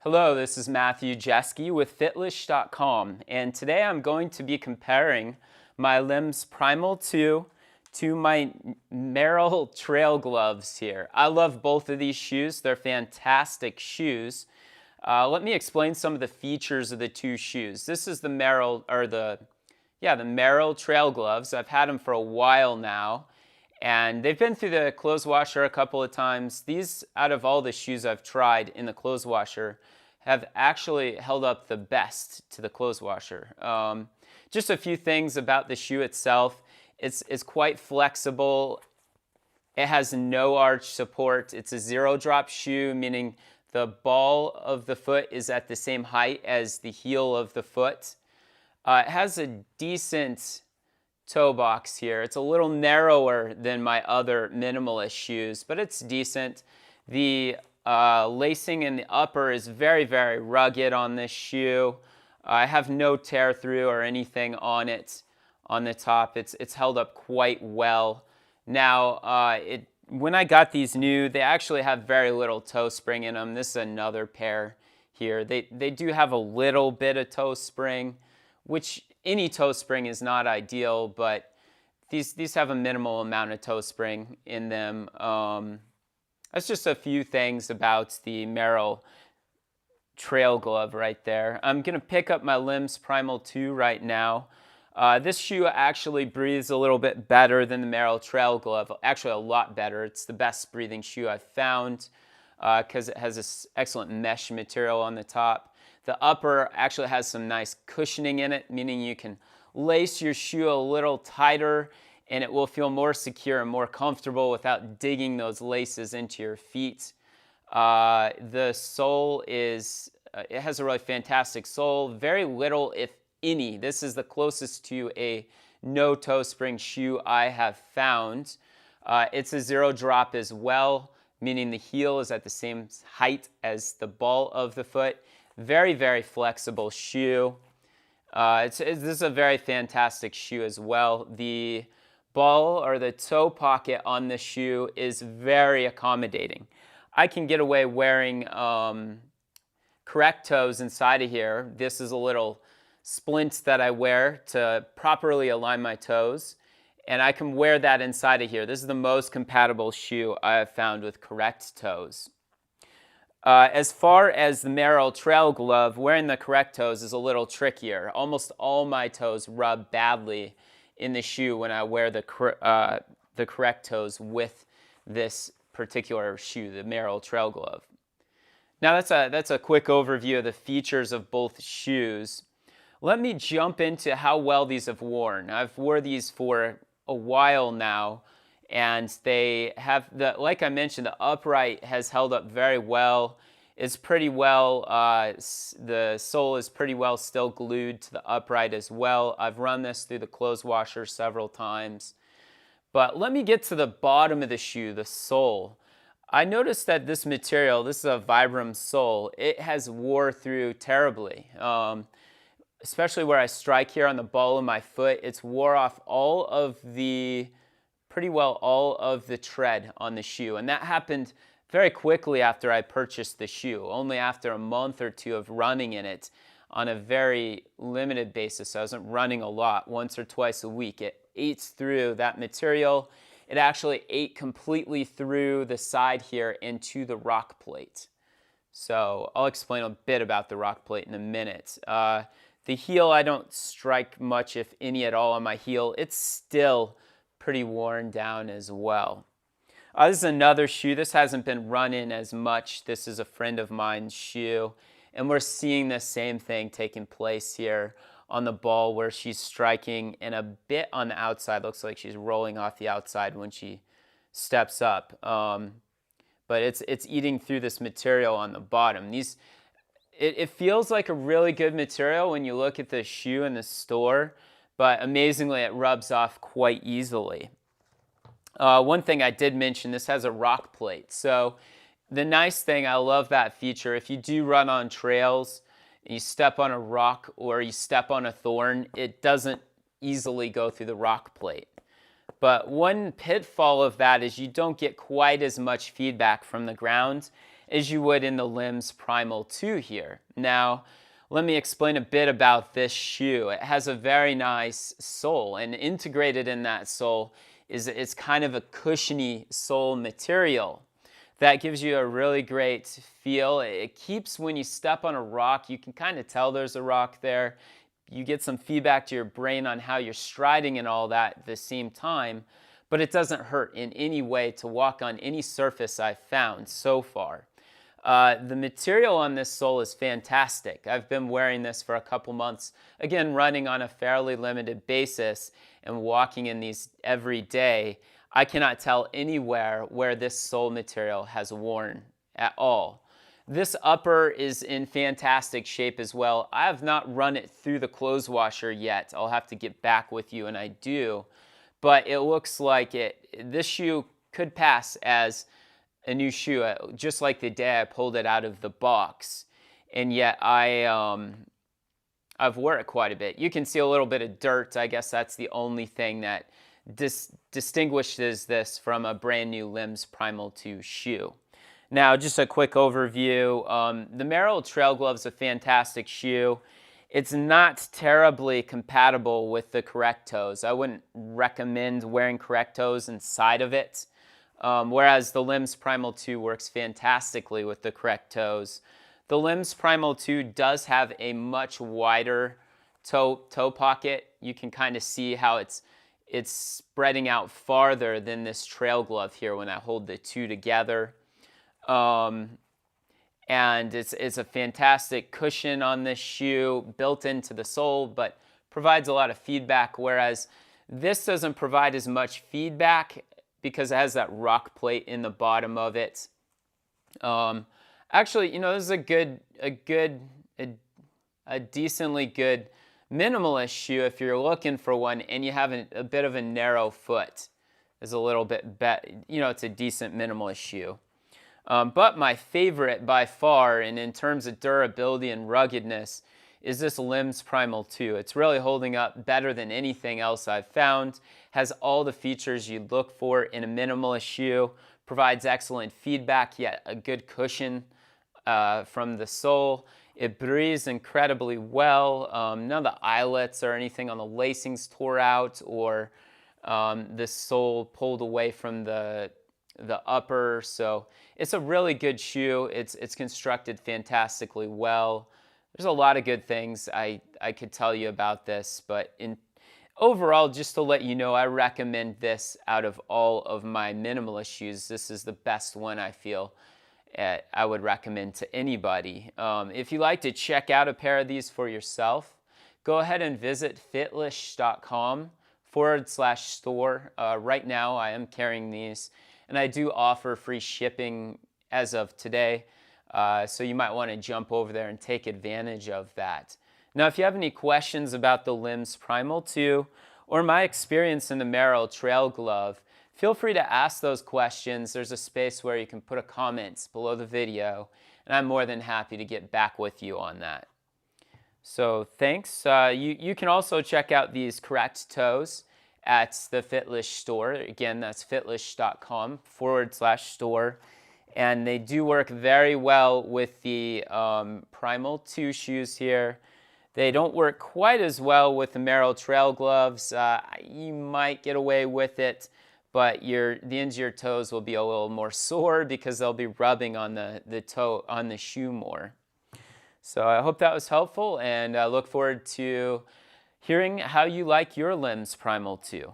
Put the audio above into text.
Hello, this is Matthew Jeske with fitlish.com, and today I'm going to be comparing my Lems Primal 2 to my Merrill trail gloves here. I love both of these shoes. They're fantastic shoes. Let me explain some of the features of the two shoes. This is the Merrill, the Merrill trail gloves. I've had them for a while now, and they've been through the clothes washer a couple of times. These, out of all the shoes I've tried in the clothes washer, have actually held up the best to the clothes washer. Just a few things about the shoe itself. It's quite flexible. It has no arch support. It's a zero drop shoe, meaning the ball of the foot is at the same height as the heel of the foot. It has a decent toe box here. It's a little narrower than my other minimalist shoes, but it's decent. The lacing in the upper is very, very rugged on this shoe. I have no tear through or anything on it on the top. It's held up quite well. Now, when I got these new, they actually have very little toe spring in them. This is another pair here. They do have a little bit of toe spring, which any toe spring is not ideal, but these have a minimal amount of toe spring in them. That's just a few things about the Merrill trail glove right there. I'm going to pick up my Lems Primal 2 right now. This shoe actually breathes a little bit better than the Merrill trail glove, actually a lot better. It's the best breathing shoe I've found because it has this excellent mesh material on the top. The upper actually has some nice cushioning in it, meaning you can lace your shoe a little tighter and it will feel more secure and more comfortable without digging those laces into your feet. The sole is, it has a really fantastic sole, very little, if any. This is the closest to a no toe spring shoe I have found. It's a zero drop as well, meaning the heel is at the same height as the ball of the foot. Very, very flexible shoe. This is a very fantastic shoe as well. The ball or the toe pocket on the shoe is very accommodating. I can get away wearing correct toes inside of here. This is a little splint that I wear to properly align my toes, and I can wear that inside of here. This is the most compatible shoe I have found with correct toes. As far as the Merrill trail glove, wearing the correct toes is a little trickier. Almost all my toes rub badly in the shoe when I wear the correct toes with this particular shoe, the Merrill trail glove. Now that's a quick overview of the features of both shoes. Let me jump into how well these have worn. I've worn these for a while now, and they have, like I mentioned, the upright has held up very well. It's pretty well, the sole is pretty well still glued to the upright as well. I've run this through the clothes washer several times. But let me get to the bottom of the shoe, the sole. I noticed that this material, this is a Vibram sole, it has wore through terribly. Especially where I strike here on the ball of my foot, it's wore off pretty well all of the tread on the shoe. And that happened very quickly after I purchased the shoe, only after a month or two of running in it on a very limited basis. I wasn't running a lot, once or twice a week. It ate through that material. It actually ate completely through the side here into the rock plate. So I'll explain a bit about the rock plate in a minute. The heel, I don't strike much, if any at all, on my heel. It's still pretty worn down as well. This is another shoe. This hasn't been run in as much. This is a friend of mine's shoe. And we're seeing the same thing taking place here on the ball where she's striking and a bit on the outside. Looks like she's rolling off the outside when she steps up. But it's eating through this material on the bottom. It feels like a really good material when you look at the shoe in the store, but amazingly it rubs off quite easily. One thing I did mention, this has a rock plate. So the nice thing, I love that feature, if you do run on trails, and you step on a rock or you step on a thorn, it doesn't easily go through the rock plate. But one pitfall of that is you don't get quite as much feedback from the ground, as you would in the Lems Primal 2 here. Now, let me explain a bit about this shoe. It has a very nice sole, and integrated in that sole is it's kind of a cushiony sole material that gives you a really great feel. It keeps, when you step on a rock, you can kind of tell there's a rock there. You get some feedback to your brain on how you're striding and all that at the same time, but it doesn't hurt in any way to walk on any surface I've found so far. The material on this sole is fantastic. I've been wearing this for a couple months, again, running on a fairly limited basis and walking in these every day. I cannot tell anywhere where this sole material has worn at all. This upper is in fantastic shape as well. I have not run it through the clothes washer yet. I'll have to get back with you, and I do. But it looks like this shoe could pass as a new shoe, just like the day I pulled it out of the box. And yet I've worn it quite a bit. You can see a little bit of dirt. I guess that's the only thing that distinguishes this from a brand new Lems Primal 2 shoe. Now, just a quick overview. The Merrill Trail Glove is a fantastic shoe. It's not terribly compatible with the correct toes. I wouldn't recommend wearing correct toes inside of it, whereas the Lems Primal 2 works fantastically with the correct toes. The Lems Primal 2 does have a much wider toe pocket. You can kind of see how it's spreading out farther than this trail glove here when I hold the two together. And it's a fantastic cushion on this shoe, built into the sole, but provides a lot of feedback, whereas this doesn't provide as much feedback because it has that rock plate in the bottom of it. Actually, this is a decently good minimalist shoe if you're looking for one and you have a bit of a narrow foot. It's a little bit better, it's a decent minimalist shoe. But my favorite by far, and in terms of durability and ruggedness, is this Lems Primal 2. It's really holding up better than anything else I've found. Has all the features you'd look for in a minimalist shoe. Provides excellent feedback, yet a good cushion from the sole. It breathes incredibly well. None of the eyelets or anything on the lacings tore out, or the sole pulled away from the upper. So it's a really good shoe. It's constructed fantastically well. There's a lot of good things I could tell you about this, but overall, just to let you know, I recommend this out of all of my minimalist shoes. This is the best one I feel I would recommend to anybody. If you'd like to check out a pair of these for yourself, go ahead and visit fitlish.com/store. Right now, I am carrying these, and I do offer free shipping as of today. So you might want to jump over there and take advantage of that. Now, if you have any questions about the Lems Primal 2 or my experience in the Merrill Trail Glove, feel free to ask those questions. There's a space where you can put a comment below the video, and I'm more than happy to get back with you on that. So thanks. You can also check out these correct toes at the Fitlish store. Again, that's fitlish.com/store. And they do work very well with the Primal 2 shoes here. They don't work quite as well with the Merrill Trail Gloves. You might get away with it, but the ends of your toes will be a little more sore because they'll be rubbing on the shoe more. So I hope that was helpful, and I look forward to hearing how you like your Lems Primal 2.